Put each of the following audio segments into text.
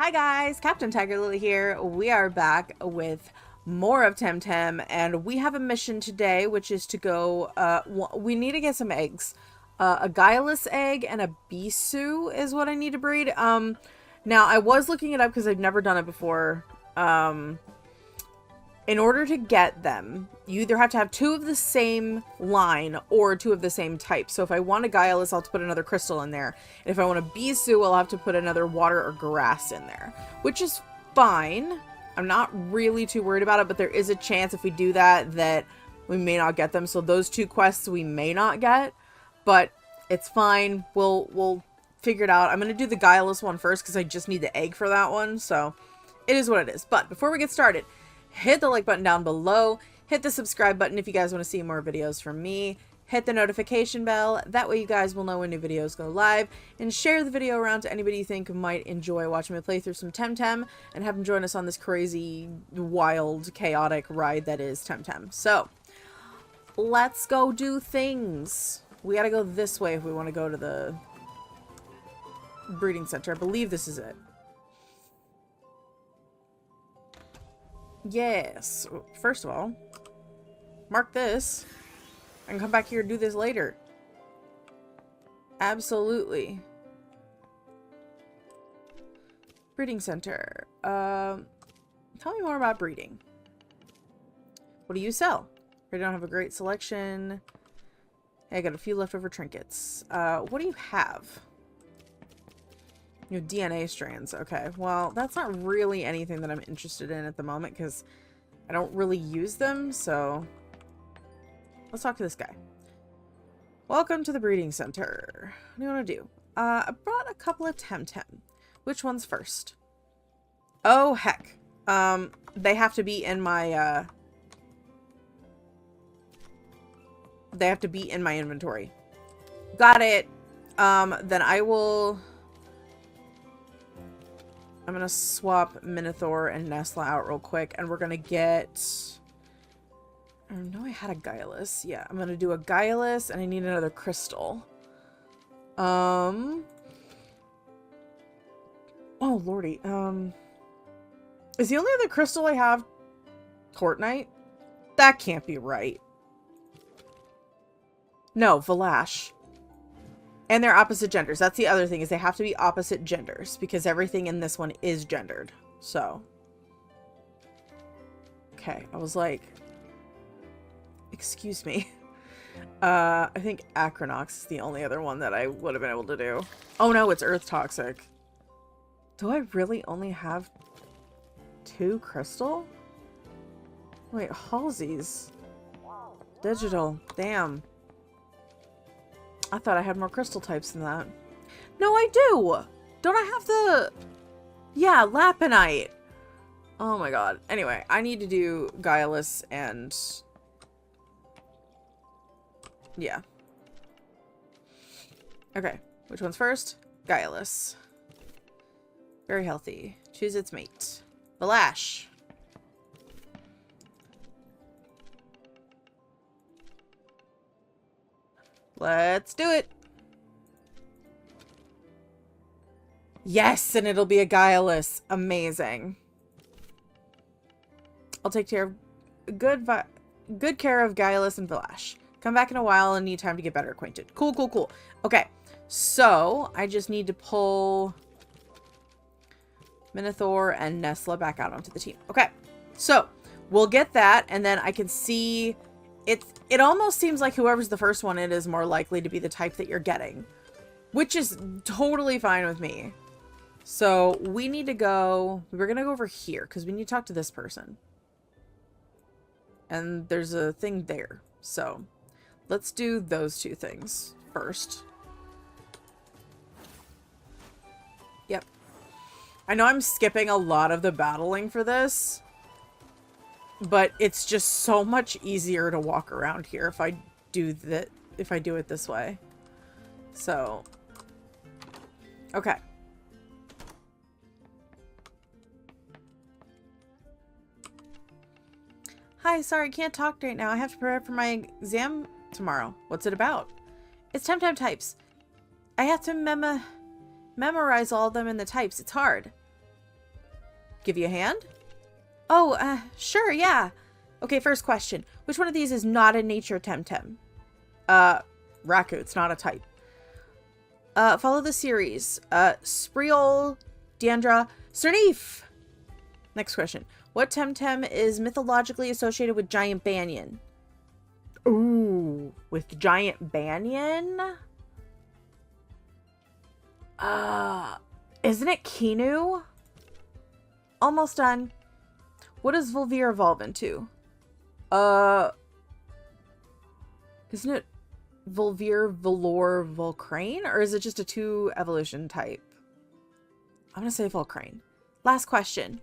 Hi guys, Captain TigerLily here. We are back with more of Temtem, and we have a mission today, which is to go, we need to get some eggs. A guileless egg and a Bisou is what I need to breed. Now I was looking it up because I've never done it before. In order to get them, you either have to have two of the same line or two of the same type. So if I want a guileless, I'll have to put another crystal in there. And if I want a Bisou, I'll have to put another water or grass in there, which is fine. I'm not really too worried about it, but there is a chance if we do that, that we may not get them. So those two quests we may not get, but it's fine. We'll figure it out. I'm going to do the guileless one first because I just need the egg for that one. So it is what it is. But before we get started, hit the like button down below, hit the subscribe button if you guys want to see more videos from me, hit the notification bell, that way you guys will know when new videos go live, and share the video around to anybody you think might enjoy watching me play through some Temtem, and have them join us on this crazy, wild, chaotic ride that is Temtem. So, let's go do things. We gotta go this way if we want to go to the breeding center. I believe this is it. Yes. First of all, mark this. I can come back here and do this later. Absolutely. Breeding center. Tell me more about breeding. What do you sell? I don't have a great selection. Hey, I got a few leftover trinkets. What do you have? You have DNA strands. Okay, well, that's not really anything that I'm interested in at the moment because I don't really use them, so let's talk to this guy. Welcome to the breeding center. What do you want to do? I brought a couple of Temtem. Which one's first? Oh, heck. They have to be in my, they have to be in my inventory. Got it. Then I'm gonna swap Minothor and Nessla out real quick, and we're gonna get... I know I had a guileless. Yeah, I'm gonna do a guileless, and I need another crystal. Oh, lordy. Is the only other crystal I have Tortenite? That can't be right. No, Valash. And they're opposite genders. That's the other thing, is they have to be opposite genders because everything in this one is gendered. So. Okay, I was like, excuse me. I think Cycrox is the only other one that I would have been able to do. Oh no, it's earth toxic. Do I really only have 2 crystal? Wait, Halsey's. Digital. Damn. I thought I had more crystal types than that. No, I do! Don't I have the... Yeah, Lapinite. Oh my god. Anyway, I need to do guileless and... Yeah. Okay, which one's first? Guileless. Very healthy. Choose its mate. Valash. Let's do it. Yes, and it'll be a guileless. Amazing. I'll take care of good care of guileless and Valash. Come back in a while and need time to get better acquainted. Cool, cool, cool. Okay, so I just need to pull Minothor and Nessla back out onto the team. Okay, so we'll get that, and then I can see... It almost seems like whoever's the first one, it is more likely to be the type that you're getting, which is totally fine with me. So we need to go, we're going to go over here because we need to talk to this person. And there's a thing there. So let's do those 2 things first. Yep. I know I'm skipping a lot of the battling for this, but it's just so much easier to walk around here if I do that, if I do it this way. So, okay. Hi, sorry, can't talk right now. I have to prepare for my exam tomorrow. What's it about? It's Temtem types. I have to memorize all of them in the types. It's hard. give you a hand? Oh, sure, yeah. Okay, first question. Which one of these is not a nature Temtem? Raku, it's not a type. Follow the series. Spreol, Deandra, Cerneef. Next question. What Temtem is mythologically associated with Giant Banyan? Ooh, with Giant Banyan? Isn't it Kinu? Almost done. What does Volvir evolve into? Isn't it Volvir, Velour, Volcrane? Or is it just a 2 evolution type? I'm gonna say Volcrane. Last question.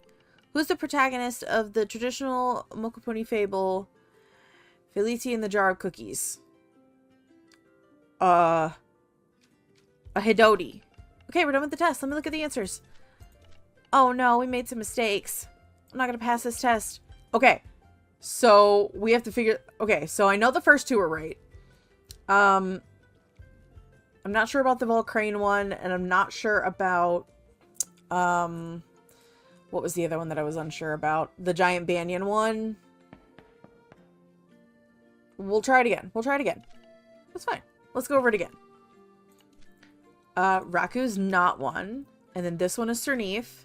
Who's the protagonist of the traditional Mokopuni fable, Felici in the Jar of Cookies? A Hidodi. Okay, we're done with the test. Let me look at the answers. Oh no, we made some mistakes. I'm not gonna pass this test. Okay, so we have to figure... Okay, so I know the first 2 are right. I'm not sure about the Volcrane one, and I'm not sure about... what was the other one that I was unsure about? The Giant Banyan one. We'll try it again. We'll try it again. That's fine. Let's go over it again. Raku's not one. And then this one is Cerneef.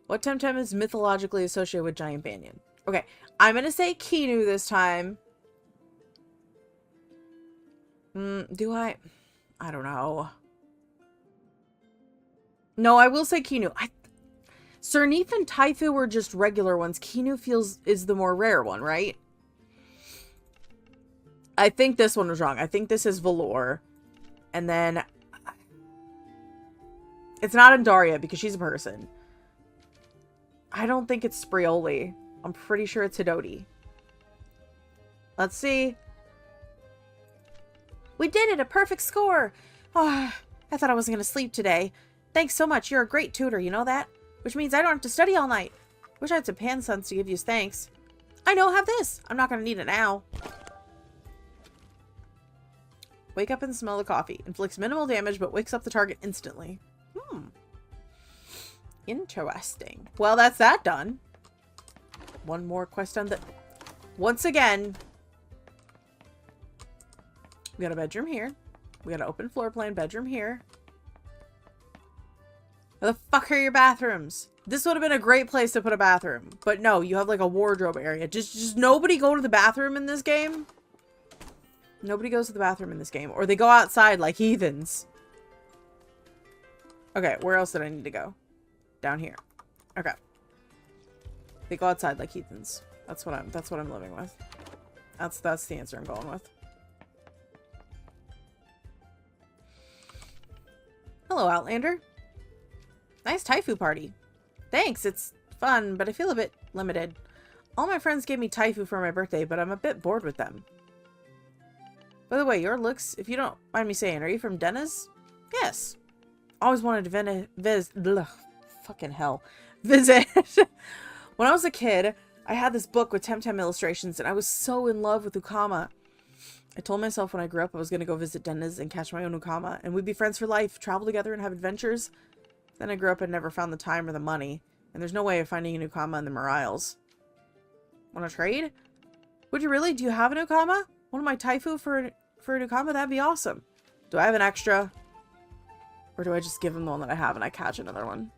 What Temtem is mythologically associated with Giant Banyan? Okay, I'm gonna say Kinu this time. Do I? I don't know. No, I will say Kinu. Cerneef and Taifu were just regular ones. Kinu is the more rare one, right? I think this one was wrong. I think this is Velour. And then... It's not Andaria because she's a person. I don't think it's Spreoli. I'm pretty sure it's Hidodi. Let's see. We did it! A perfect score! Oh, I thought I wasn't going to sleep today. Thanks so much. You're a great tutor, you know that? Which means I don't have to study all night. Wish I had some pan suns to give you as thanks. I know, have this. I'm not going to need it now. Wake up and smell the coffee. Inflicts minimal damage, but wakes up the target instantly. Interesting. Well, that's that done. One more quest on the... Once again, we got a bedroom here. We got an open floor plan bedroom here. Where the fuck are your bathrooms? This would have been a great place to put a bathroom. But no, you have like a wardrobe area. Just nobody go to the bathroom in this game. Nobody goes to the bathroom in this game. Or they go outside like heathens. Okay, where else did I need to go? Down here. Okay. They go outside like heathens. That's what I'm living with. That's the answer I'm going with. Hello, Outlander. Nice Taifu party. Thanks, it's fun, but I feel a bit limited. All my friends gave me Taifu for my birthday, but I'm a bit bored with them. By the way, your looks, if you don't mind me saying, are you from Dennis? Yes. Always wanted to visit. When I was a kid, I had this book with Temtem illustrations, and I was so in love with Ukama. I told myself when I grew up I was going to go visit Dennis and catch my own Ukama, and we'd be friends for life, travel together and have adventures. Then I grew up and never found the time or the money, and there's no way of finding an Ukama in the Mariles. Want to trade? Would you really? Do you have an Ukama? One of my Taifu for an Ukama? That'd be awesome. Do I have an extra? Or do I just give him the one that I have and I catch another one?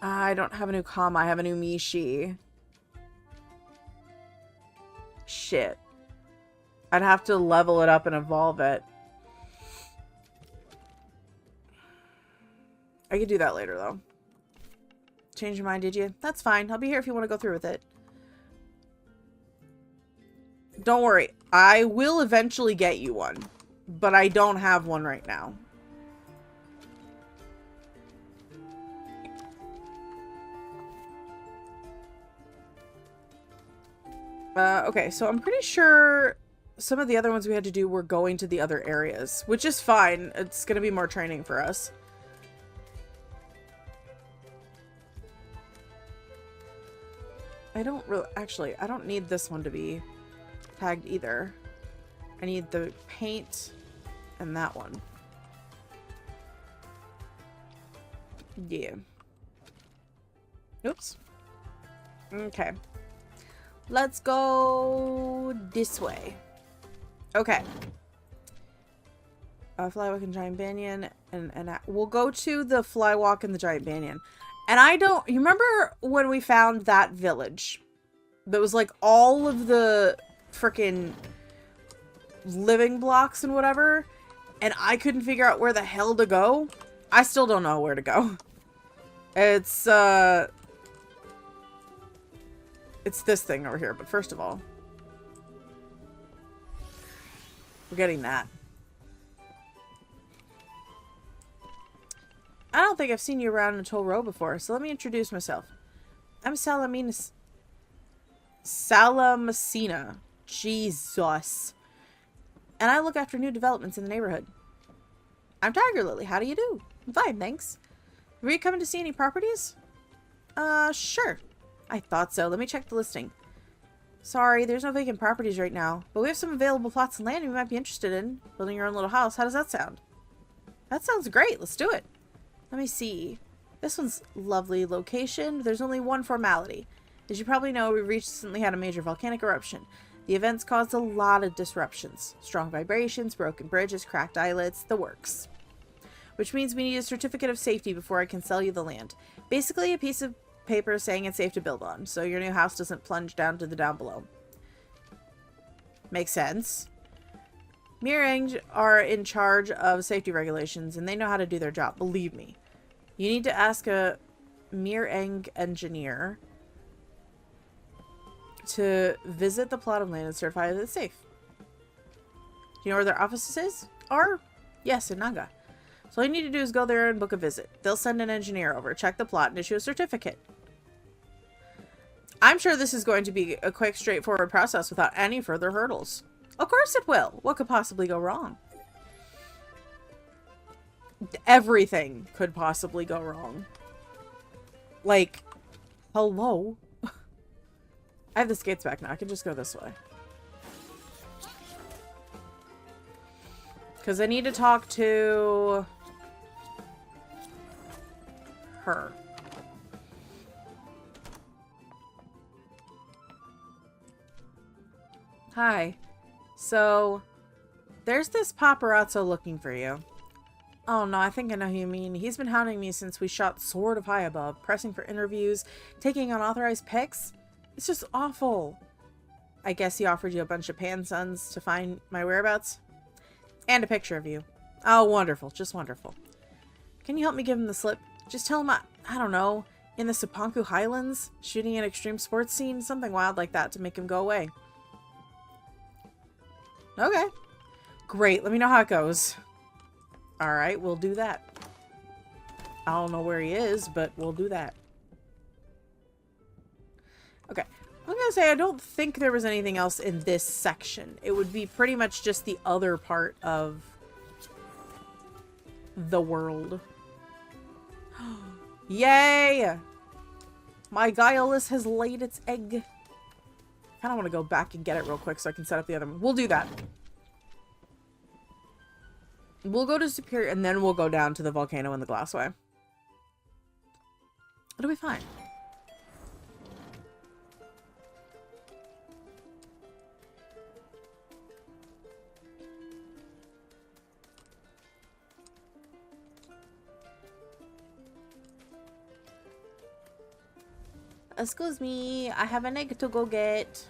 I don't have an Ukama. I have an Umishi. Shit. I'd have to level it up and evolve it. I could do that later, though. Change your mind, did you? That's fine. I'll be here if you want to go through with it. Don't worry. I will eventually get you one. But I don't have one right now. Okay, so I'm pretty sure some of the other ones we had to do were going to the other areas, which is fine. It's going to be more training for us. I don't really... Actually, I don't need this one to be tagged either. I need the paint and that one. Yeah. Oops. Okay. Let's go this way. Okay. Flywalk and Giant Banyan. And we'll go to the Flywalk and the Giant Banyan. And I don't... You remember when we found that village? That was like all of the frickin' living blocks and whatever. And I couldn't figure out where the hell to go. I still don't know where to go. It's this thing over here. But first of all, we're getting that. I don't think I've seen you around in Toll Row before, so let me introduce myself. I'm Salamacina. Jesus. And I look after new developments in the neighborhood. I'm TigerLily. How do you do? I'm fine, thanks. Were you coming to see any properties? Sure. I thought so. Let me check the listing. Sorry, there's no vacant properties right now, but we have some available plots of land you might be interested in. Building your own little house. How does that sound? That sounds great. Let's do it. Let me see. This one's lovely location. There's only one formality. As you probably know, we recently had a major volcanic eruption. The events caused a lot of disruptions. Strong vibrations, broken bridges, cracked islets, the works. Which means we need a certificate of safety before I can sell you the land. Basically a piece of paper saying it's safe to build on, so your new house doesn't plunge down to the down below. Makes sense. Mireng are in charge of safety regulations, and they know how to do their job, believe me. You need to ask a Mireng engineer to visit the plot of land and certify that it's safe. Do you know where their offices are? Yes, in Naga. So all you need to do is go there and book a visit. They'll send an engineer over, check the plot, and issue a certificate. I'm sure this is going to be a quick, straightforward process without any further hurdles. Of course it will. What could possibly go wrong? Everything could possibly go wrong. Like, hello? I have the skates back now. I can just go this way. Because I need to talk to her. Hi. So, there's this paparazzo looking for you. Oh no, I think I know who you mean. He's been hounding me since we shot Sword of High Above, pressing for interviews, taking unauthorized pics. It's just awful. I guess he offered you a bunch of pansuns to find my whereabouts? And a picture of you. Oh, wonderful. Just wonderful. Can you help me give him the slip? Just tell him I don't know, in the Sapanku Highlands, shooting an extreme sports scene, something wild like that to make him go away. Okay. Great. Let me know how it goes. Alright, we'll do that. I don't know where he is, but we'll do that. Okay. I'm gonna say I don't think there was anything else in this section. It would be pretty much just the other part of the world. Yay! My Guileless has laid its egg. I kind of want to go back and get it real quick so I can set up the other one. We'll do that. We'll go to Superior and then we'll go down to the volcano in the Glassway. It'll be fine. Excuse me, I have an egg to go get.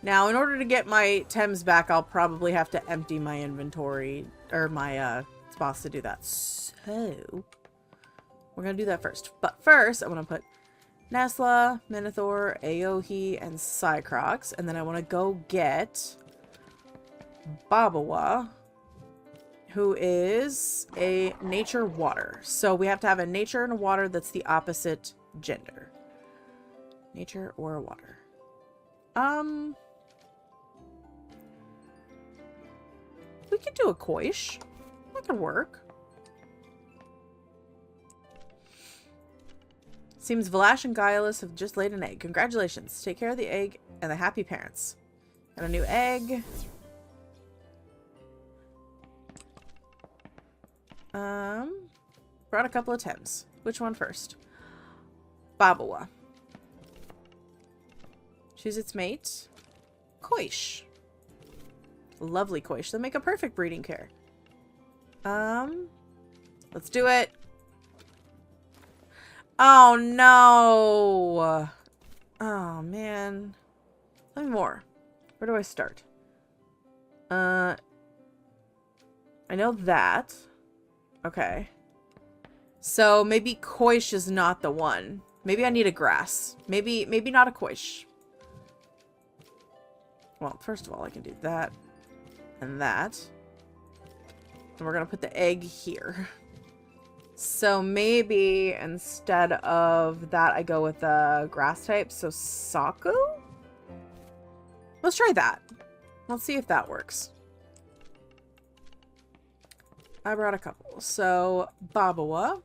Now, in order to get my Thames back, I'll probably have to empty my inventory, or my spots to do that. So, we're going to do that first. But first, I want to put Nessla, Minothor, Aohi, and Cycrox. And then I want to go get Babawa, who is a nature water. So we have to have a nature and a water that's the opposite gender. Nature or a water. We could do a Koish. That could work. Seems Valash and Guileless have just laid an egg. Congratulations. Take care of the egg and the happy parents. Got a new egg. Brought a couple of Tems. Which one first? Babawa. Choose its mate. Koish. Lovely Koish. They'll make a perfect breeding pair. Let's do it. Oh, no. Oh, man. Tell me more. Where do I start? I know that. Okay. So maybe Koish is not the one. Maybe I need a grass. Maybe not a Koish. Well, first of all, I can do that and that. And we're going to put the egg here. So maybe instead of that, I go with the grass type. So Saku? Let's try that. Let's see if that works. I brought a couple. So Babawa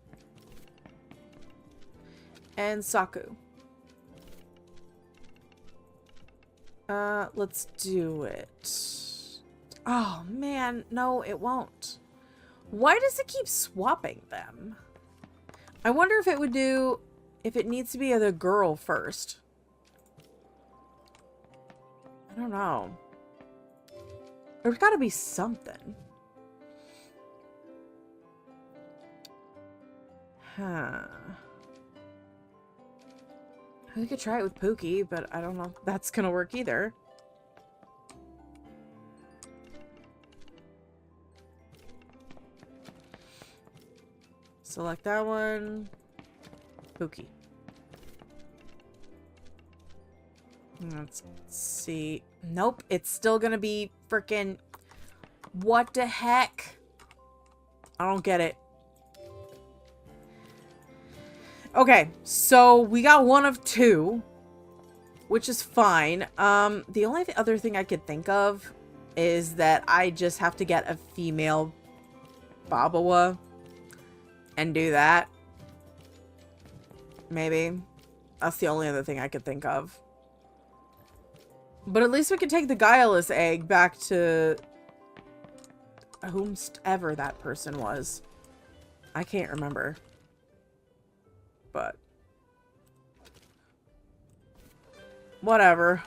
and Saku. Let's do it. Oh, man. No, it won't. Why does it keep swapping them? I wonder if it would do... if it needs to be the girl first. I don't know. There's gotta be something. Huh. We could try it with Pookie, but I don't know if that's gonna work either. Select that one. Pookie. Let's see. Nope, it's still gonna be freaking... what the heck? I don't get it. Okay, so we got one of two, which is fine. The only other thing I could think of is that I just have to get a female Babawa and do that. Maybe. That's the only other thing I could think of. But at least we can take the guileless egg back to whomsoever that person was. I can't remember. But whatever.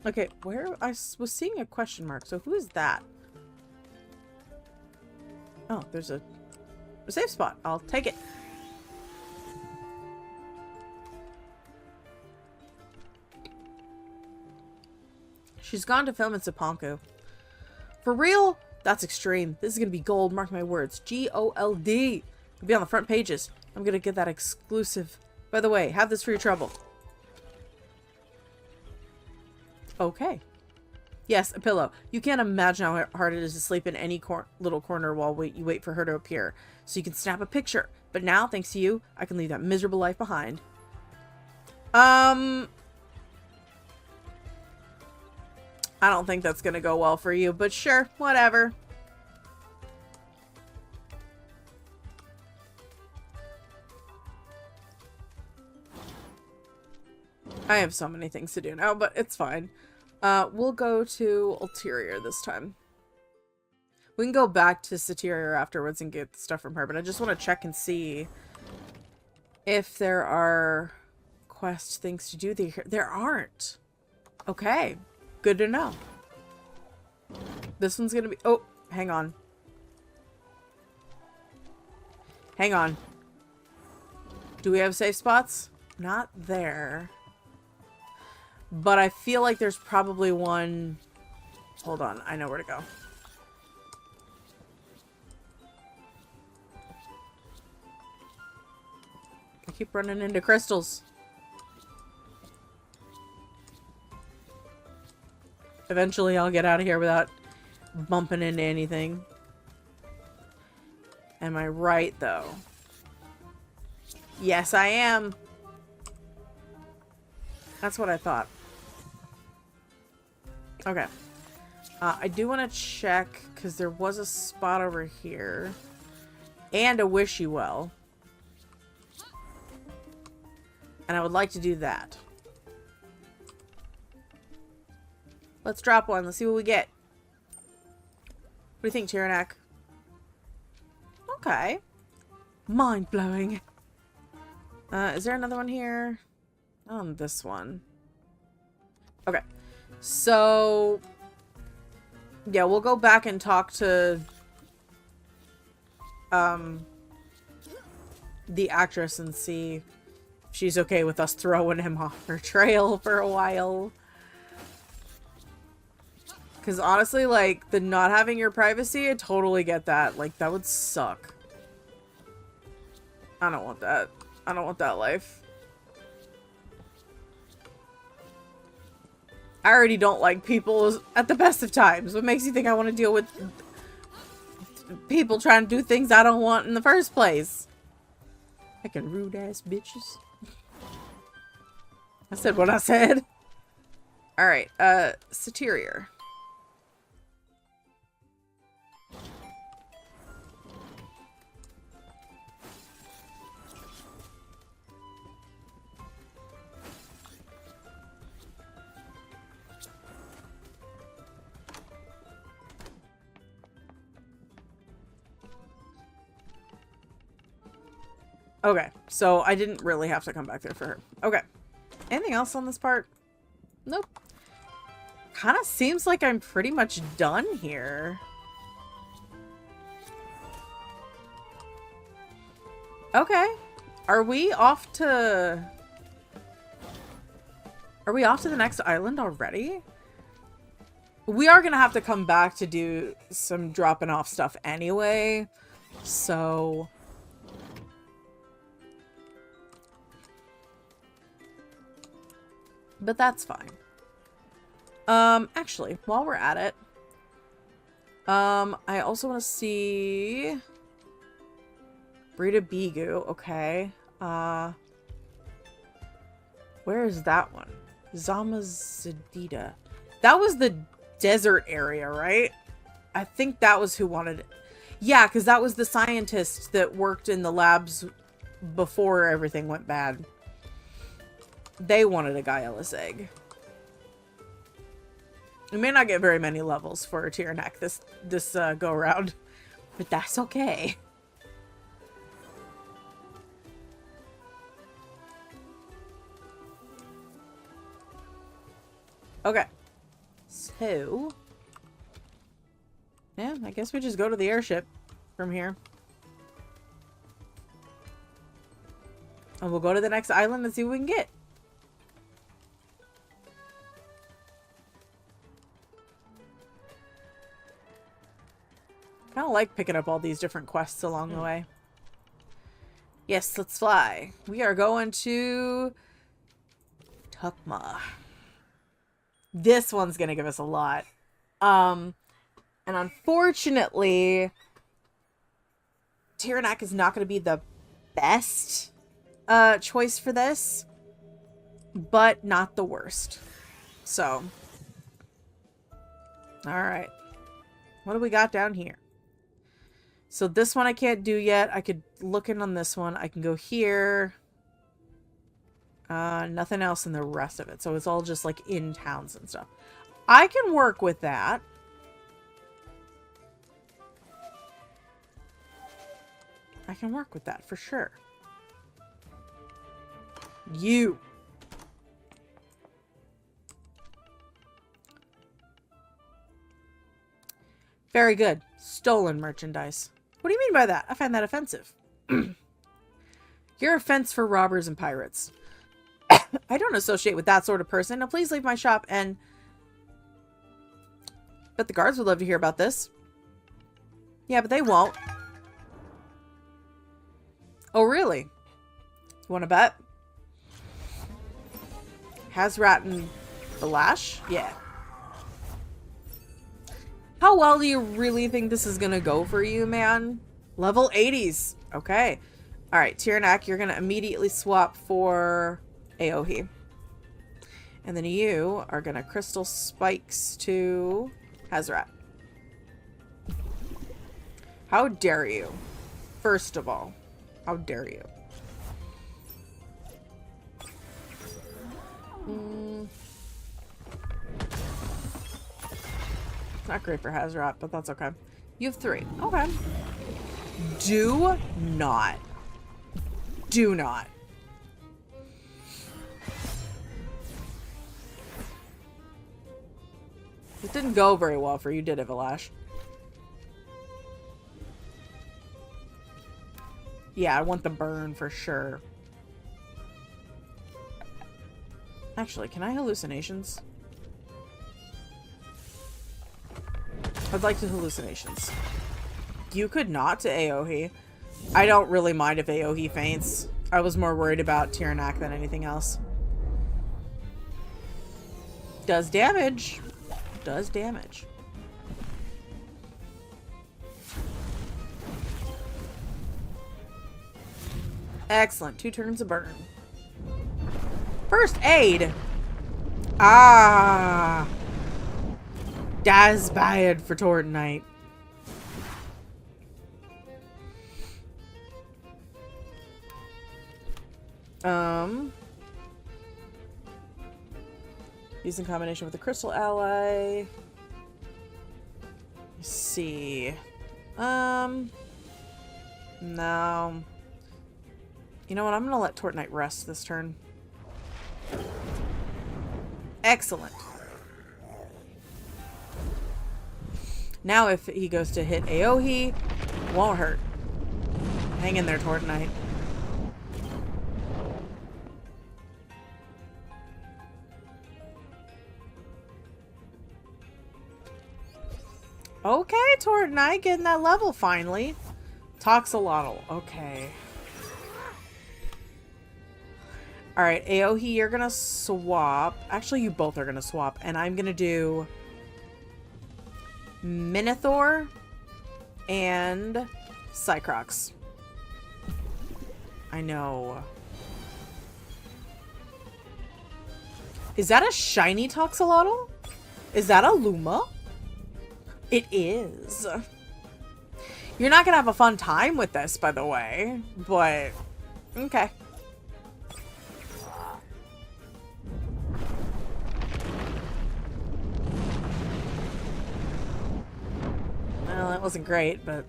Okay, where I was seeing a question mark. So who is that? Oh, there's a safe spot. I'll take it. She's gone to film in Saponku. For real? That's extreme. This is gonna be gold. Mark my words. G-O-L-D. It'll be on the front pages. I'm gonna get that exclusive. By the way, have this for your trouble. Okay. Yes, a pillow. You can't imagine how hard it is to sleep in any little corner while you wait for her to appear. So you can snap a picture. But now, thanks to you, I can leave that miserable life behind. I don't think that's gonna go well for you, but sure, whatever. I have so many things to do now, but it's fine. We'll go to Ulterior this time. We can go back to Satyria afterwards and get stuff from her, but I just want to check and see if there are quest things to do there. There aren't. Okay. Good to know. This one's gonna be... oh, hang on. Hang on. Do we have safe spots? Not there. But I feel like there's probably one... hold on, I know where to go. I keep running into crystals. Eventually I'll get out of here without bumping into anything. Am I right, though? Yes, I am. That's what I thought. Okay. I do want to check, because there was a spot over here. And a wishy well. And I would like to do that. Let's drop one. Let's see what we get. What do you think, Tyranak? Okay. Mind-blowing. Is there another one here? On this one. Okay. So... yeah, we'll go back and talk to... the actress and see if she's okay with us throwing him off her trail for a while. Because honestly, like, the not having your privacy, I totally get that. Like, that would suck. I don't want that. I don't want that life. I already don't like people at the best of times. What makes you think I want to deal with people trying to do things I don't want in the first place? Fucking rude ass bitches. I said what I said. Alright, Superior. Okay, so I didn't really have to come back there for her. Okay. Anything else on this part? Nope. Kind of seems like I'm pretty much done here. Okay. Are we off to... are we off to the next island already? We are going to have to come back to do some dropping off stuff anyway. So... but that's fine. Actually, while we're at it, I also want to see Brita Bigu. Okay. Where is that one? Zamazadida. That was the desert area, right? I think that was who wanted it. Yeah, because that was the scientist that worked in the labs before everything went bad. They wanted a guileless egg. We may not get very many levels for Tyranak this go around, but that's okay. Okay, so yeah, I guess we just go to the airship from here, and we'll go to the next island and see what we can get. Kind of like picking up all these different quests along the way. Yes, let's fly. We are going to Tukma. This one's gonna give us a lot. And unfortunately, Tyranak is not gonna be the best choice for this, but not the worst. So, all right. What do we got down here? So this one I can't do yet. I could look in on this one. I can go here. Nothing else in the rest of it. So it's all just like in towns and stuff. I can work with that. I can work with that for sure. You. Very good. Stolen merchandise. What do you mean by that? I find that offensive. You're a fence for robbers and pirates. I don't associate with that sort of person. Now please leave my shop and... bet the guards would love to hear about this. Yeah, but they won't. Oh, really? You want to bet? Hazrat and Balash? Yeah. How well do you really think this is gonna go for you, man? Level 80s. Okay. Alright, Tyranak, you're gonna immediately swap for Aohi. And then you are gonna crystal spikes to Hazarat. How dare you? First of all, how dare you? Not great for Hazarat, but that's okay. You have 3. Okay. Do not. Do not. It didn't go very well for you, did it, Valash? Yeah, I want the burn for sure. Actually, can I hallucinations? I'd like to hallucinations. You could not to Aohi. I don't really mind if Aohi faints. I was more worried about Tyranak than anything else. Does damage. Does damage. Excellent. 2 turns of burn. First aid. Ah. That's bad for Tortenite. Used in combination with a crystal ally. Let's see. No. You know what? I'm gonna let Tortenite rest this turn. Excellent. Now if he goes to hit Aohi, won't hurt. Hang in there, Tortenite. Okay, Tortenite, getting that level finally. Toxolotl. Okay. Alright, Aohi, you're gonna swap. Actually, you both are gonna swap. And I'm gonna do Minothor and Cycrox. I know. Is that a shiny Toxolotl? Is that a Luma? It is. You're not gonna have a fun time with this, by the way. But, okay. Well, that wasn't great, but...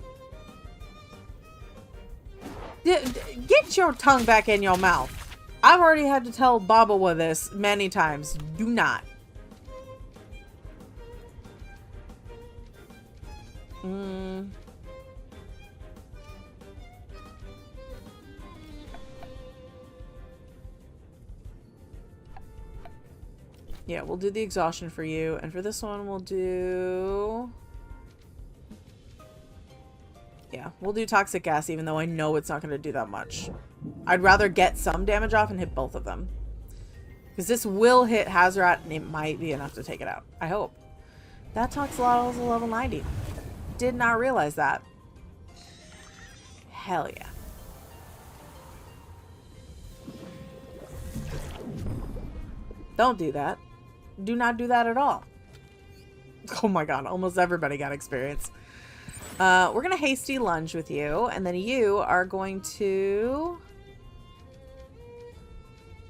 Get your tongue back in your mouth. I've already had to tell Babawa this many times. Do not. Yeah, we'll do the exhaustion for you. And for this one, we'll do... Yeah, we'll do toxic gas, even though I know it's not going to do that much. I'd rather get some damage off and hit both of them. Because this will hit Hazarat, and it might be enough to take it out. I hope. That Toxolotl is a level 90. Did not realize that. Hell yeah. Don't do that. Do not do that at all. Oh my god, almost everybody got experience. We're going to hasty lunge with you, and then you are going to...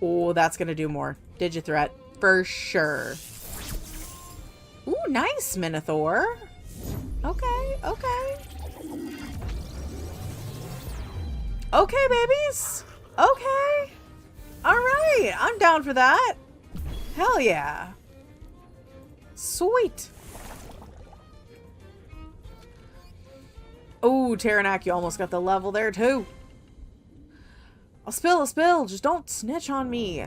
Oh, that's going to do more. Digithreat, for sure. Ooh, nice, Minothor. Okay, okay. Okay, babies. Okay. Alright, I'm down for that. Hell yeah. Sweet. Oh, Tyranak, you almost got the level there, too. I'll spill. Just don't snitch on me.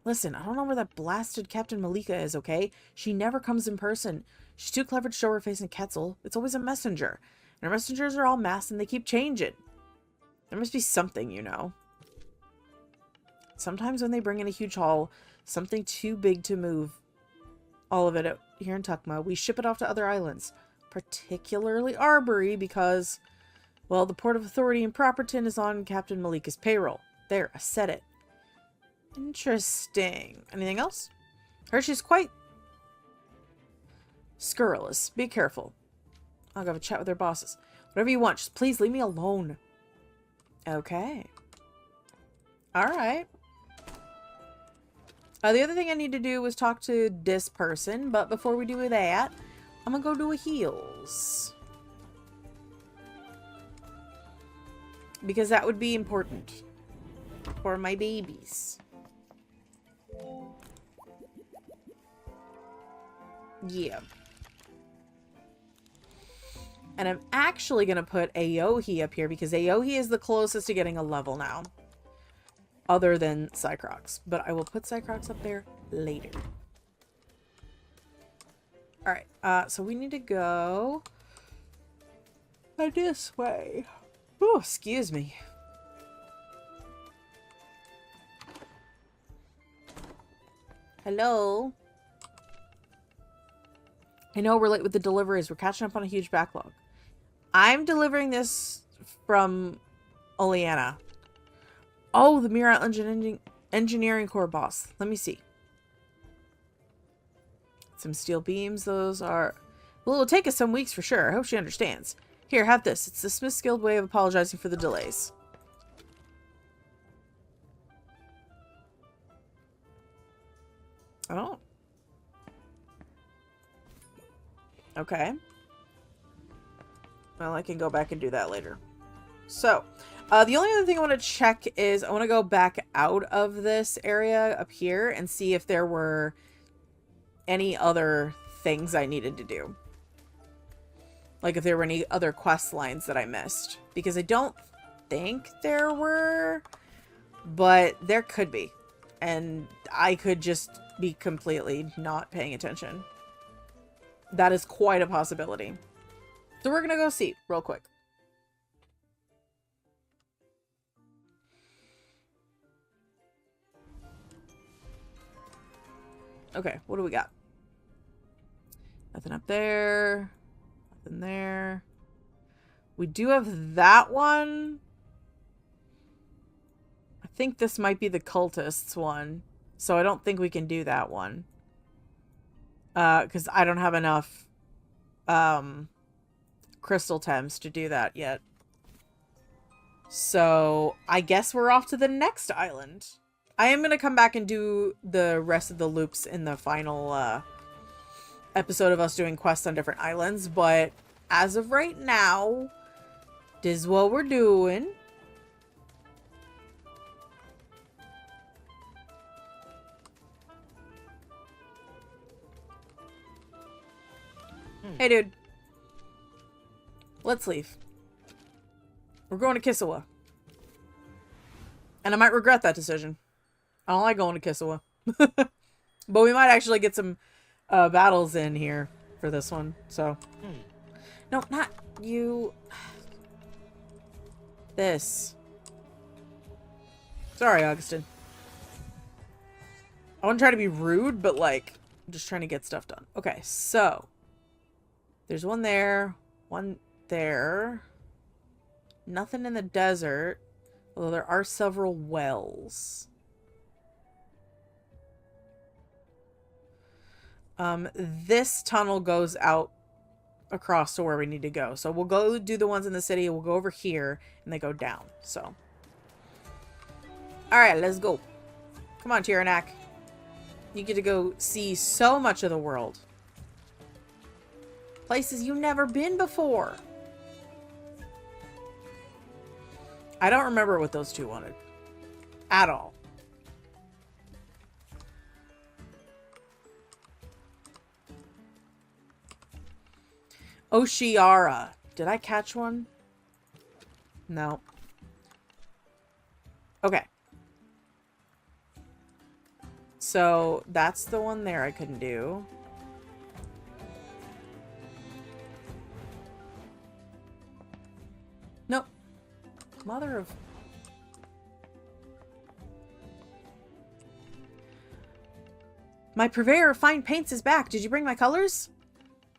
Listen, I don't know where that blasted Captain Malika is, okay? She never comes in person. She's too clever to show her face in Quetzal. It's always a messenger. And our messengers are all masked and they keep changing. There must be something, you know. Sometimes when they bring in a huge haul, something too big to move, all of it here in Tukma, we ship it off to other islands. Particularly Arbory because, well, the Port of Authority in Properton is on Captain Malika's payroll. There, I said it. Interesting. Anything else? Heard she's quite Scurrilous. Be careful. I'll go have a chat with their bosses. Whatever you want, just please leave me alone. Okay. Alright. The other thing I need to do was talk to this person, but before we do that, I'm gonna go do a heals. Because that would be important. For my babies. Yeah. And I'm actually going to put Aohi up here because Aohi is the closest to getting a level now. Other than Cycrox. But I will put Cycrox up there later. Alright, so we need to go this way. Oh, excuse me. Hello? I know we're late with the deliveries. We're catching up on a huge backlog. I'm delivering this from Oleana. Oh, the Mirror Engineering Corps boss. Let me see. Some steel beams. Those are... Well, it'll take us some weeks for sure. I hope she understands. Here, have this. It's the Smith's Guild way of apologizing for the delays. Oh. Okay. Well, I can go back and do that later. So, the only other thing I want to check is I want to go back out of this area up here and see if there were any other things I needed to do. Like if there were any other quest lines that I missed. Because I don't think there were, but there could be. And I could just be completely not paying attention. That is quite a possibility. So we're going to go see real quick. Okay, what do we got? Nothing up there. Nothing there. We do have that one. I think this might be the cultists one. So I don't think we can do that one. Because I don't have enough crystal Tems to do that yet. So I guess we're off to the next island. I am going to come back and do the rest of the loops in the final episode of us doing quests on different islands. But as of right now, this is what we're doing. Hey, dude. Let's leave. We're going to Kissawa. And I might regret that decision. I don't like going to Kissawa. But we might actually get some battles in here for this one. So. No, not you. This. Sorry, Augustin. I wouldn't try to be rude, but like, I'm just trying to get stuff done. Okay, so. There's one there. One there. Nothing in the desert. Although there are several wells. This tunnel goes out across to where we need to go. So we'll go do the ones in the city. We'll go over here and they go down. So. Alright, let's go. Come on, Tyranak. You get to go see so much of the world. Places you've never been before. I don't remember what those two wanted. At all. Oshiara. Did I catch one? No. Okay. So, that's the one there I couldn't do. Nope. Mother of... My purveyor of fine paints is back. Did you bring my colors?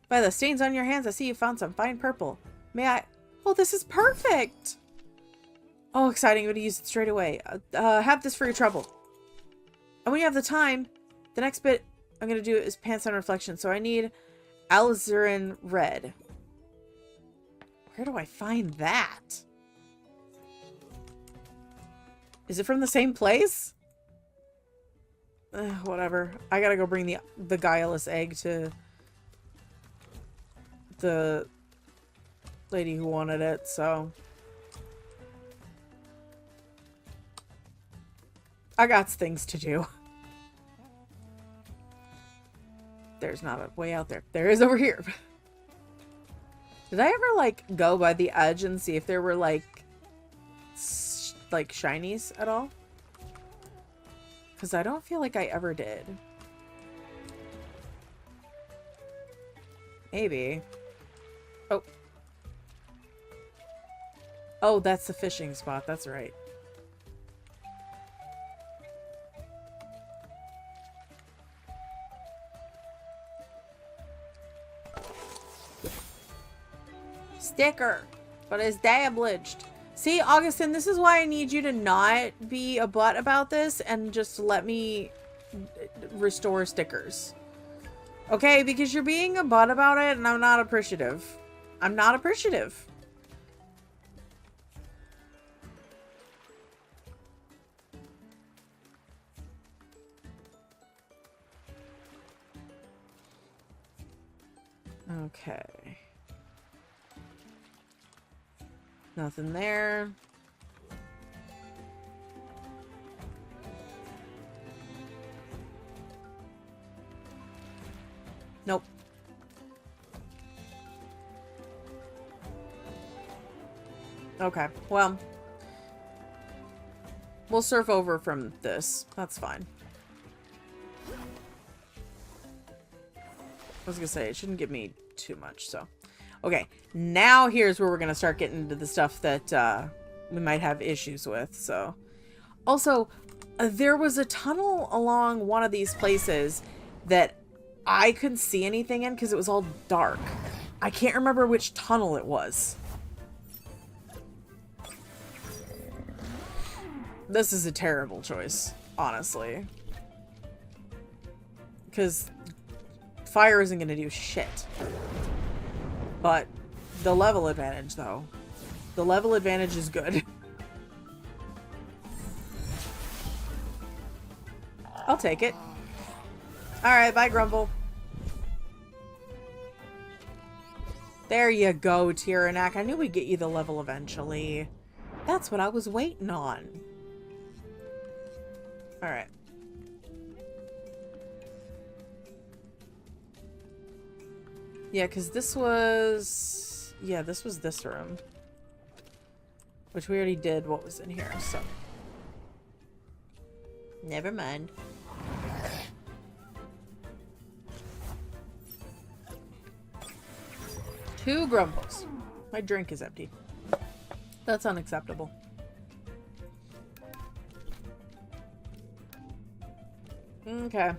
By the stains on your hands, I see you found some fine purple. May I... Oh, this is perfect! Oh, exciting. I'm going to use it straight away. Have this for your trouble. And when you have the time, the next bit I'm going to do is pants on reflection. So I need Alizarin red. Where do I find that? Is it from the same place? Whatever. I gotta go bring the guileless egg to the lady who wanted it, so I got things to do. There's not a way out there. There is over here. Did I ever, like, go by the edge and see if there were, like shinies at all? Because I don't feel like I ever did. Maybe. Oh. Oh, that's the fishing spot. That's right. Sticker. But it's damaged. See, Augustin, this is why I need you to not be a butt about this and just let me restore stickers. Okay, because you're being a butt about it and I'm not appreciative. I'm not appreciative. Okay. Nothing there. Nope. Okay, well, we'll surf over from this. That's fine. I was gonna say, it shouldn't give me too much, so. Okay, now here's where we're gonna start getting into the stuff that we might have issues with, so. Also, there was a tunnel along one of these places that I couldn't see anything in because it was all dark. I can't remember which tunnel it was. This is a terrible choice, honestly. Because fire isn't going to do shit. But the level advantage, though. The level advantage is good. I'll take it. Alright, bye, Grumble. There you go, Tyranak. I knew we'd get you the level eventually. That's what I was waiting on. Alright. Yeah, because this was... Yeah, this was this room. Which we already did what was in here, so... Never mind. Two Grumbles. My drink is empty. That's unacceptable. Okay.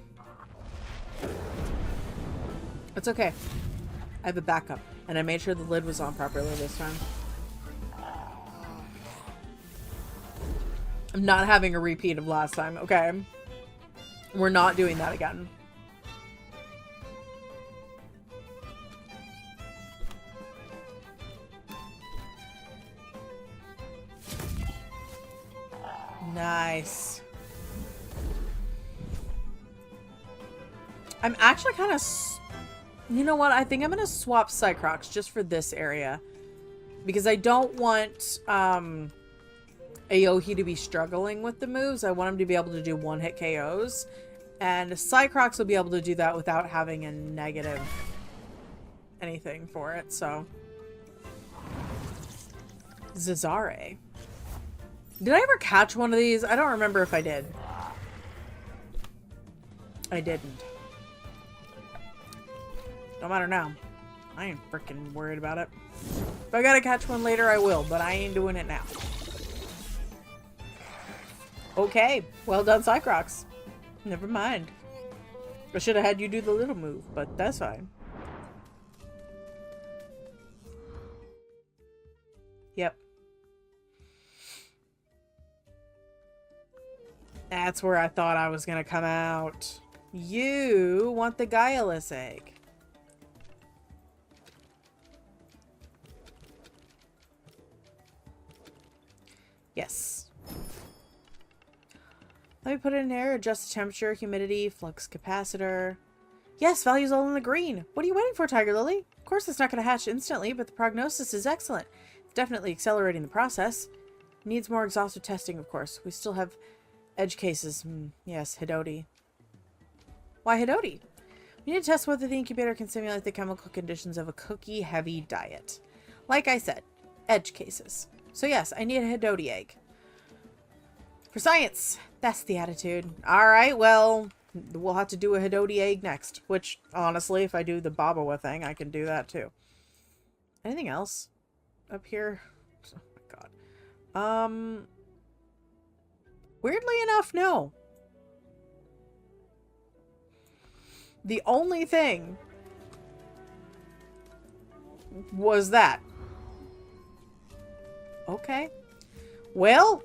It's okay. I have a backup. And I made sure the lid was on properly this time. I'm not having a repeat of last time, okay? We're not doing that again. Nice. I'm actually kind of... You know what? I think I'm going to swap Cycrox just for this area. Because I don't want Aohi to be struggling with the moves. I want him to be able to do one-hit KOs. And Cycrox will be able to do that without having a negative anything for it, so... Zazare. Did I ever catch one of these? I don't remember if I did. I didn't. No matter now. I ain't freaking worried about it. If I gotta catch one later, I will, but I ain't doing it now. Okay. Well done, Cycrox. Never mind. I should have had you do the little move, but that's fine. Yep. That's where I thought I was gonna come out. You want the guileless egg. Yes. Let me put it in there. Adjust the temperature, humidity, flux capacitor. Yes, value's all in the green. What are you waiting for, TigerLily? Of course it's not going to hatch instantly, but the prognosis is excellent. It's definitely accelerating the process. Needs more exhaustive testing, of course. We still have edge cases. Yes, Hidoti. Why Hidoti? We need to test whether the incubator can simulate the chemical conditions of a cookie-heavy diet. Like I said, edge cases. So yes, I need a Hidoti egg. For science! That's the attitude. Alright, well, we'll have to do a Hidoti egg next. Which, honestly, if I do the Babawa thing, I can do that too. Anything else up here? Oh my god. Weirdly enough, no. The only thing was that. Okay. Well.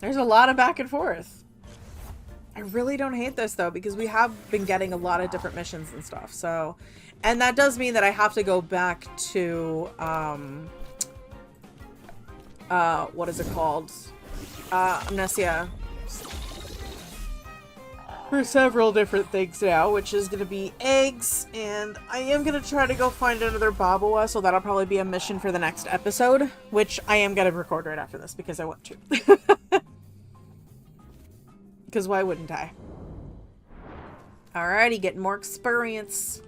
There's a lot of back and forth. I really don't hate this though, because we have been getting a lot of different missions and stuff. So, and that does mean that I have to go back to, what is it called? Amnesia. For several different things now, which is going to be eggs, and I am going to try to go find another Babawa, so that'll probably be a mission for the next episode, which I am going to record right after this, because I want to. Because why wouldn't I? Alrighty, getting more experience.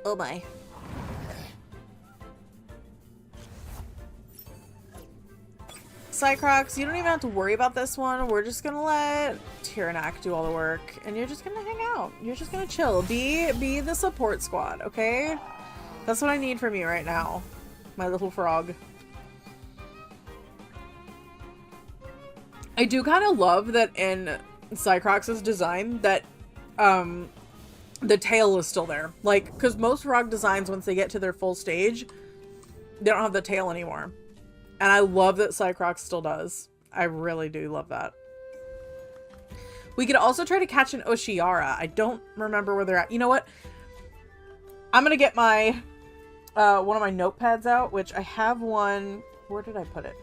Oh my. Cycrox, you don't even have to worry about this one. We're just gonna let Tyranak do all the work, and you're just gonna hang out. You're just gonna chill. Be the support squad, okay? That's what I need from you right now, my little frog. I do kind of love that in Cycrox's design that the tail is still there. Like, because most frog designs, once they get to their full stage, they don't have the tail anymore. And I love that Cycrox still does. I really do love that. We could also try to catch an Oshiara. I don't remember where they're at. You know what? I'm going to get my one of my notepads out, which I have one. Where did I put it?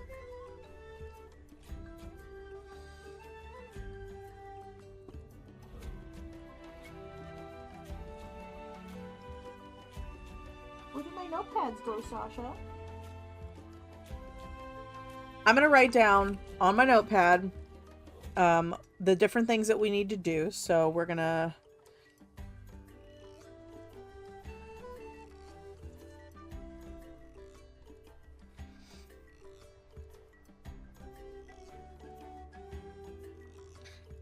Where did my notepads go, Sasha? I'm going to write down on my notepad the different things that we need to do. So we're going to...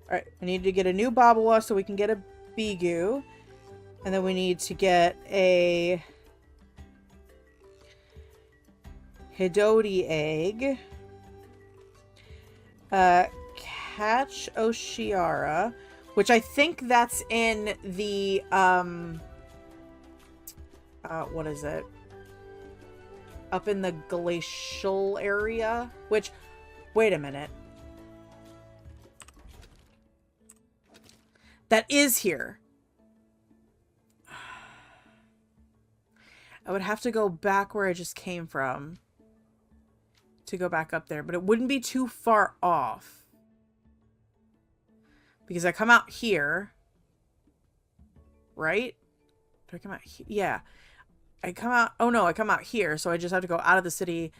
Alright, we need to get a new Babawa so we can get a Bigu. And then we need to get a Hidoti egg. Catch Oshiara, which I think that's in the, what is it? Up in the glacial area, which, wait a minute. That is here. I would have to go back where I just came from to go back up there, but it wouldn't be too far off. Because I come out here. Right? Do I come out here? Yeah. I come out... Oh no, I come out here, so I just have to go out of the city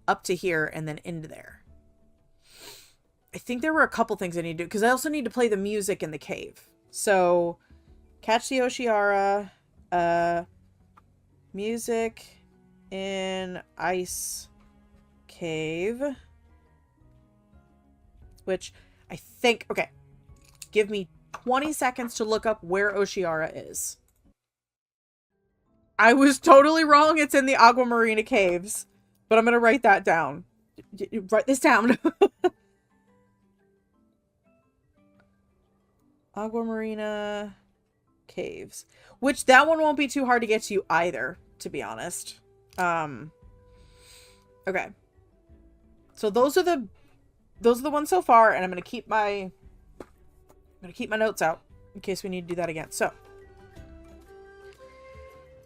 up to here and then into there. I think there were a couple things I need to do, because I also need to play the music in the cave. So, catch the Oshiara, music in ice cave, which I think, okay, give me 20 seconds to look up where Oshiara is. I was totally wrong. It's in the Agua Marina caves, but I'm going to write that down. Write this down. Agua Marina caves, which that one won't be too hard to get to either, to be honest. Okay. So those are the those are the ones so far, and I'm gonna keep my notes out in case we need to do that again. So,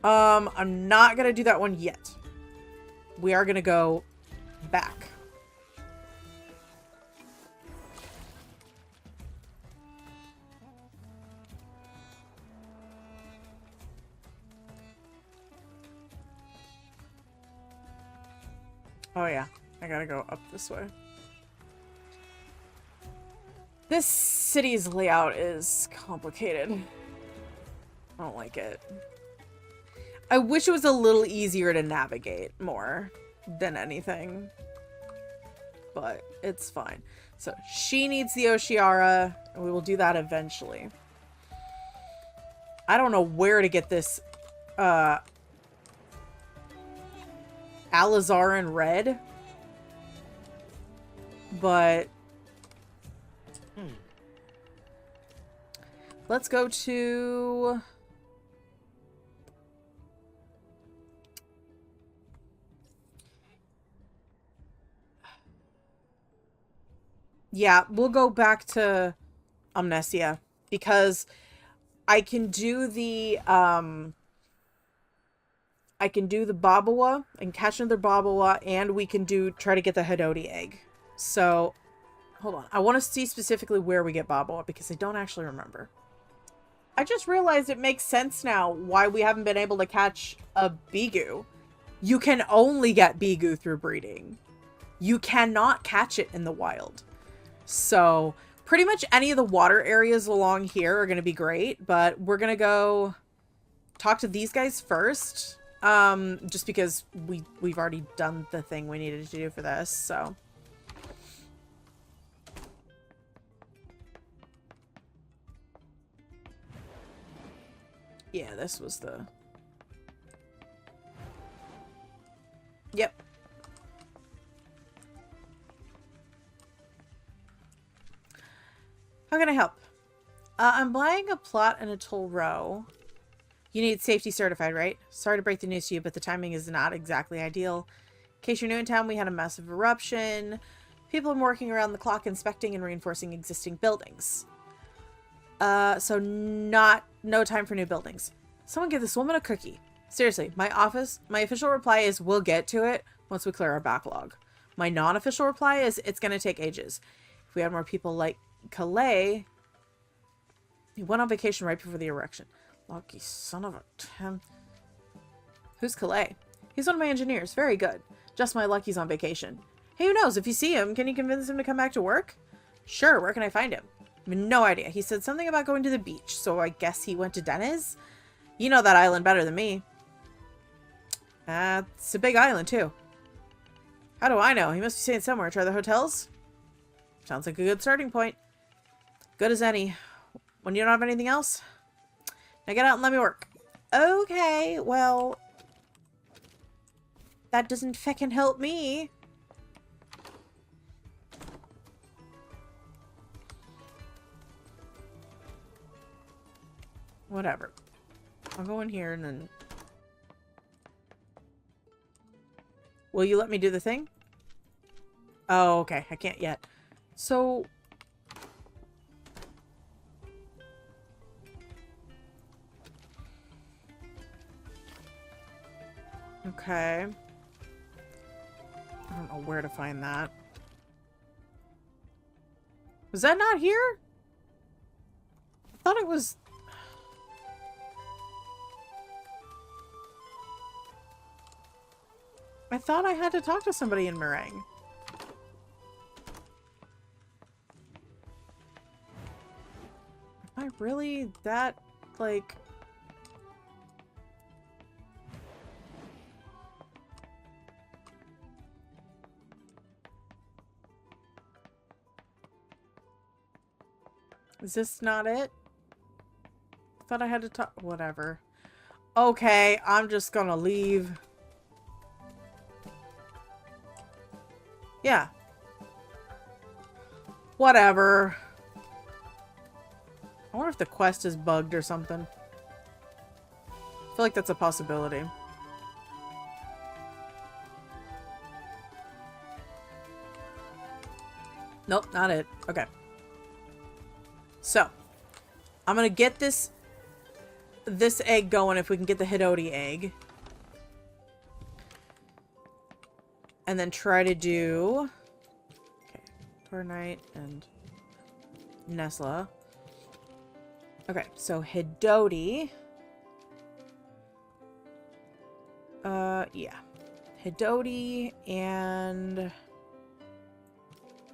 I'm not gonna do that one yet. We are gonna go back. Oh yeah, I gotta go up this way. This city's layout is complicated. I don't like it. I wish it was a little easier to navigate more than anything. But it's fine. So she needs the Oshiara, and we will do that eventually. I don't know where to get this Alizarin red. But let's go to yeah, we'll go back to Amnesia because I can do the Babawa and catch another Babawa, and we can try to get the Hedodi egg. So, hold on. I want to see specifically where we get Babawa because I don't actually remember. I just realized it makes sense now why we haven't been able to catch a Bigu. You can only get Bigu through breeding. You cannot catch it in the wild. So, pretty much any of the water areas along here are going to be great, but we're going to go talk to these guys first. Just because we've already done the thing we needed to do for this, so. Yeah, this was the... Yep. How can I help? I'm buying a plot in a toll row. You need safety certified, right? Sorry to break the news to you, but the timing is not exactly ideal. In case you're new in town, we had a massive eruption. People are working around the clock inspecting and reinforcing existing buildings. So no time for new buildings. Someone give this woman a cookie. Seriously, my official reply is we'll get to it once we clear our backlog. My non-official reply is it's going to take ages. If we had more people like Calais, he went on vacation right before the erection. Lucky son of a Tem. Who's Calais? He's one of my engineers. Very good. Just my luck he's on vacation. Hey, who knows? If you see him, can you convince him to come back to work? Sure. Where can I find him? I have no idea. He said something about going to the beach, so I guess he went to Deniz? You know that island better than me. It's a big island, too. How do I know? He must be staying somewhere. Try the hotels? Sounds like a good starting point. Good as any. When you don't have anything else? Now get out and let me work. Okay, well... that doesn't feckin' help me. Whatever. I'll go in here and then... Will you let me do the thing? Oh, okay. I can't yet. So... okay. I don't know where to find that. Was that not here? I thought it was... I thought I had to talk to somebody in Meringue. Am I really that, like... Is this not it? I thought I had to talk... whatever. Okay, I'm just gonna leave. Yeah. Whatever. I wonder if the quest is bugged or something. I feel like that's a possibility. Nope, not it. Okay. So, I'm gonna get this egg going if we can get the Hidoti egg. And then try to do... Okay. Tortenite and Nessla. Okay, so Hidoti. Yeah. Hidoti and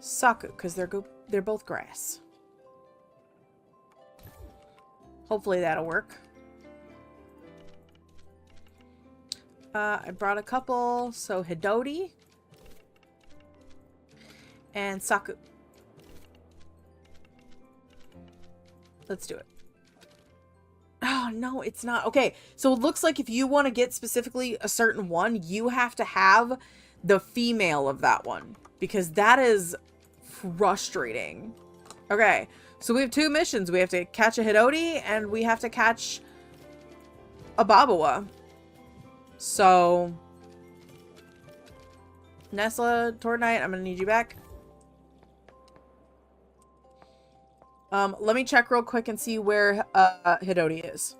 Saku, because they're both grass. Hopefully that'll work. I brought a couple, so Hidoti and Saku. Let's do it. Oh, no, it's not. Okay, so it looks like if you want to get specifically a certain one, you have to have the female of that one. Because that is frustrating. Okay, so we have 2 missions. We have to catch a Hidoti, and we have to catch a Babawa. So, Nessla, Tortenite, I'm going to need you back. Let me check real quick and see where Hidoti is.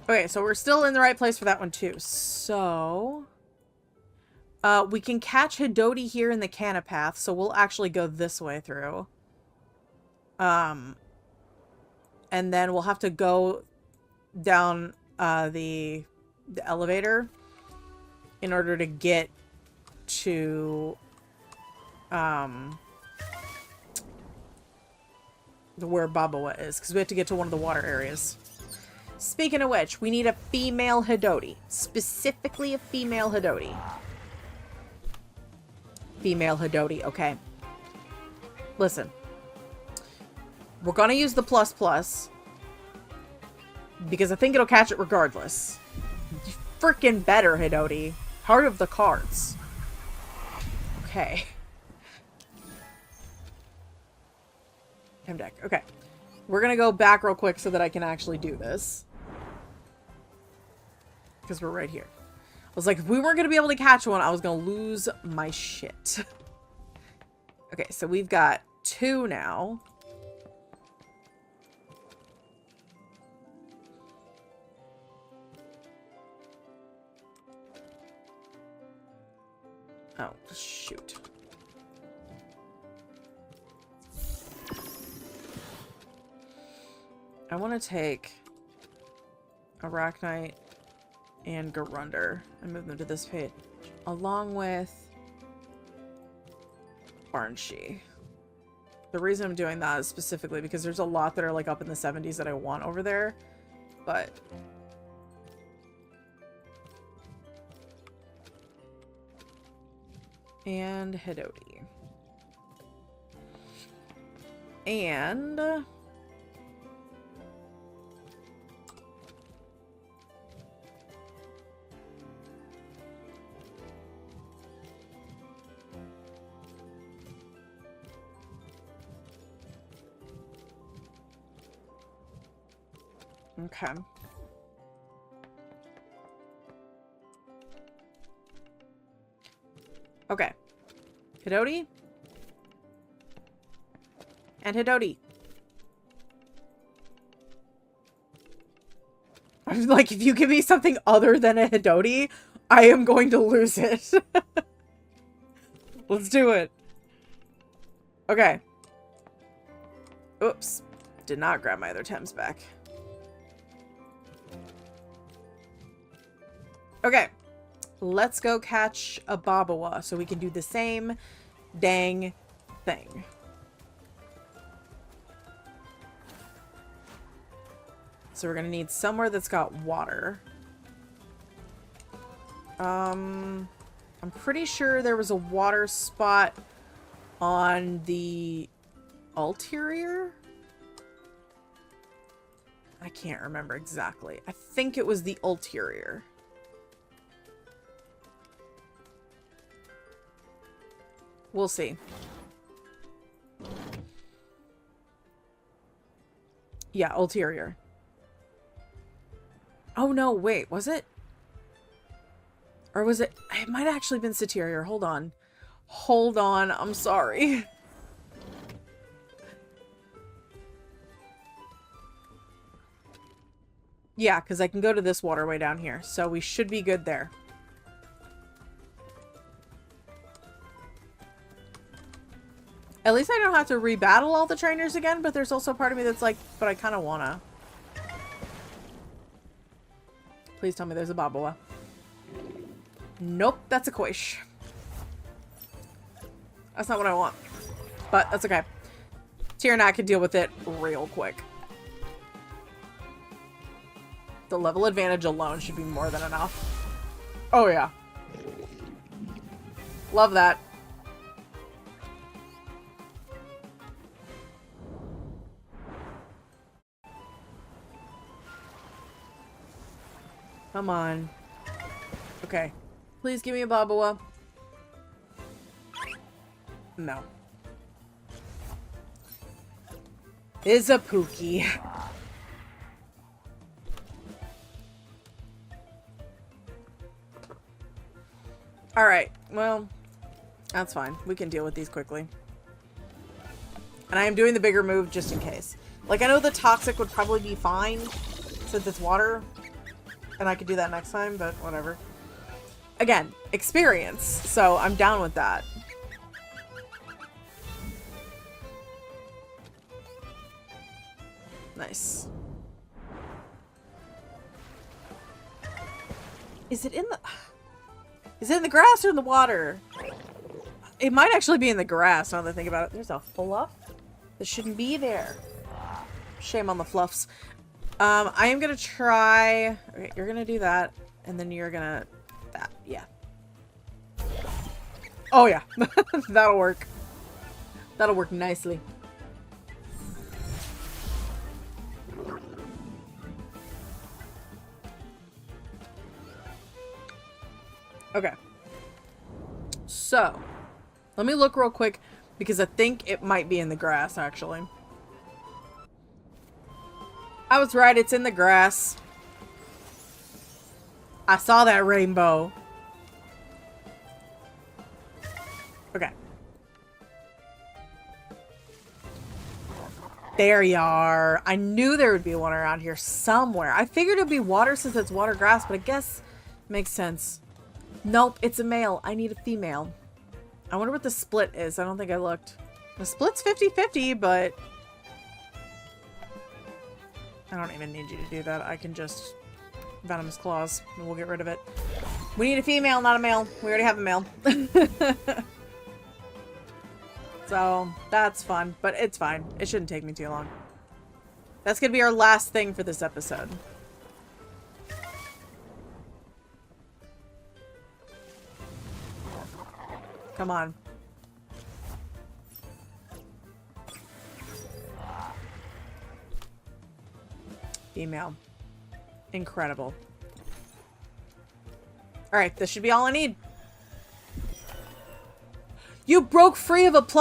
Okay, so we're still in the right place for that one too. So, we can catch Hidoti here in the Canopath, so we'll actually go this way through. And then we'll have to go down the elevator in order to get to where Babawa is, because we have to get to one of the water areas. Speaking of which, we need a female Hidoti. Specifically a female Hidoti. Female Hidoti, okay. Listen. We're gonna use the ++. Because I think it'll catch it regardless. You freaking better, Hidoti. Heart of the cards. Okay. Deck. Okay. We're gonna go back real quick so that I can actually do this. Because we're right here. I was like, if we weren't gonna be able to catch one, I was gonna lose my shit. Okay, so we've got 2 now. Oh, shoot. I want to take Arachnite and Garunder and move them to this page, along with Barnshee. The reason I'm doing that is specifically because there's a lot that are like up in the 70s that I want over there, but and Hidoti. And okay. Okay. Hidoti. And Hidoti. I'm like, if you give me something other than a Hidoti, I am going to lose it. Let's do it. Okay. Oops. Did not grab my other Tems back. Okay. Let's go catch a Babawa so we can do the same dang thing. So we're gonna need somewhere that's got water. I'm pretty sure there was a water spot on the ulterior. I can't remember exactly. I think it was the ulterior. We'll see. Yeah, ulterior. Oh no, wait, was it? Or was it? It might have actually been Superior. Hold on. Hold on. I'm sorry. Yeah, because I can go to this waterway down here. So we should be good there. At least I don't have to rebattle all the trainers again, but there's also a part of me that's like, but I kind of wanna. Please tell me there's a Baboa. Nope, that's a Koish. That's not what I want. But that's okay. Tyranak can deal with it real quick. The level advantage alone should be more than enough. Oh yeah. Love that. Come on. Okay. Please give me a Baboa. No. Is a Pookie. Alright, well, that's fine. We can deal with these quickly. And I am doing the bigger move just in case. Like, I know the Toxic would probably be fine since it's water. And I could do that next time, but whatever. Again, experience. So I'm down with that. Nice. Is it in the grass or in the water? It might actually be in the grass now that I think about it. There's a fluff that shouldn't be there. Shame on the fluffs. I am gonna try. Okay, you're gonna do that, and then you're gonna that. Yeah. Oh yeah, that'll work. That'll work nicely. Okay. So, let me look real quick because I think it might be in the grass actually. I was right, it's in the grass. I saw that rainbow. Okay. There you are. I knew there would be one around here somewhere. I figured it'd be water since it's water grass, but I guess it makes sense. Nope, it's a male. I need a female. I wonder what the split is. I don't think I looked. The split's 50-50, but I don't even need you to do that. I can just Venomous Claws and we'll get rid of it. We need a female, not a male. We already have a male. So, that's fun. But it's fine. It shouldn't take me too long. That's gonna be our last thing for this episode. Come on. Female. Incredible. Alright, this should be all I need. You broke free of a ++?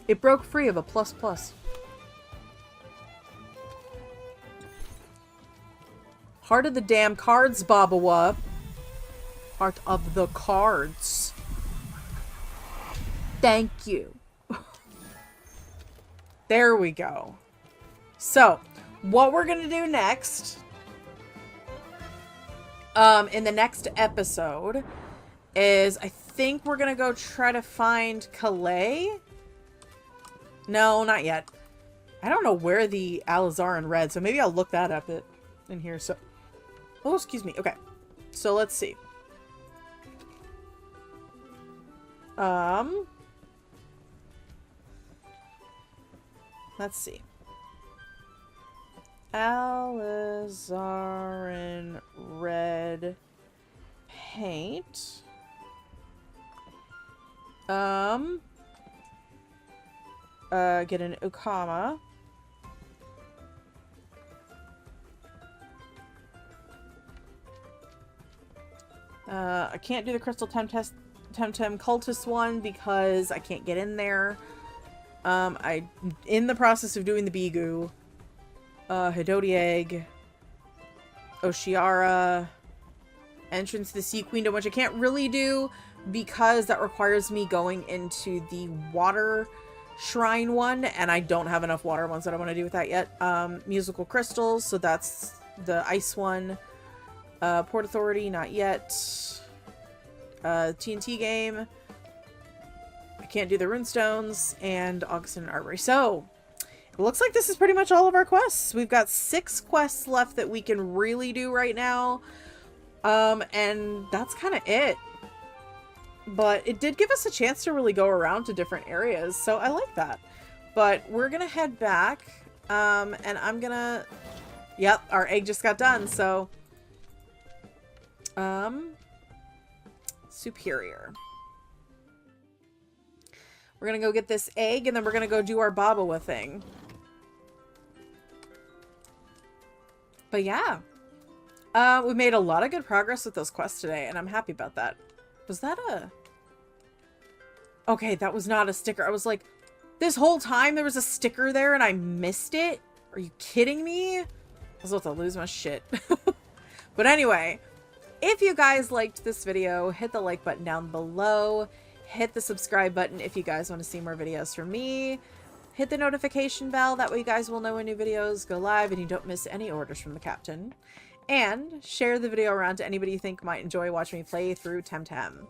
It broke free of a ++. Heart of the damn cards, Babawa. Heart of the cards. Thank you. There we go. So, what we're gonna do next, in the next episode, is I think we're gonna go try to find Calais. No, not yet. I don't know where the Alizarin read, so maybe I'll look that up in here. So, oh, excuse me. Okay, so let's see. Let's see. Alizarin red paint. Get an Ukama. I can't do the Crystal Temtem Cultist one because I can't get in there. I'm in the process of doing the Bigu. Hidoti Egg. Oshiara, entrance to the Sea Queendom, which I can't really do because that requires me going into the water shrine one, and I don't have enough water ones that I want to do with that yet. Musical crystals, so that's the ice one. Port Authority, not yet. TNT game. I can't do the runestones, and Augustin Armory. So it looks like this is pretty much all of our quests. We've got 6 quests left that we can really do right now. And that's kind of it. But it did give us a chance to really go around to different areas, so I like that. But we're gonna head back, and I'm gonna... Yep, our egg just got done, so... Superior. We're gonna go get this egg, and then we're gonna go do our Babawa thing. But yeah. We made a lot of good progress with those quests today, and I'm happy about that. Was that a... Okay, that was not a sticker. I was like, this whole time there was a sticker there and I missed it? Are you kidding me? I was about to lose my shit. But anyway, if you guys liked this video, hit the like button down below. Hit the subscribe button if you guys want to see more videos from me. Hit the notification bell. That way you guys will know when new videos go live and you don't miss any orders from the captain. And share the video around to anybody you think might enjoy watching me play through Temtem.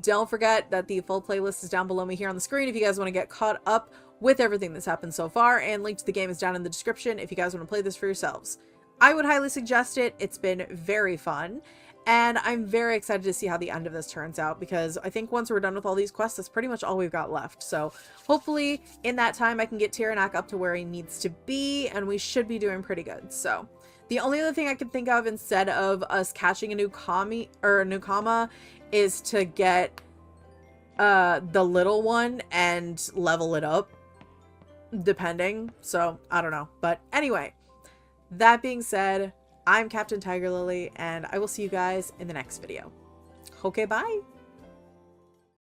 Don't forget that the full playlist is down below me here on the screen if you guys want to get caught up with everything that's happened so far, and link to the game is down in the description if you guys want to play this for yourselves. I would highly suggest it. It's been very fun, and I'm very excited to see how the end of this turns out, because I think once we're done with all these quests, that's pretty much all we've got left. So hopefully in that time I can get Tyranak up to where he needs to be, and we should be doing pretty good. So the only other thing I can think of instead of us catching a new Kami or a new Kama is to get the little one and level it up, depending. So I don't know. But anyway, that being said, I'm Captain TigerLily, and I will see you guys in the next video. Okay, bye.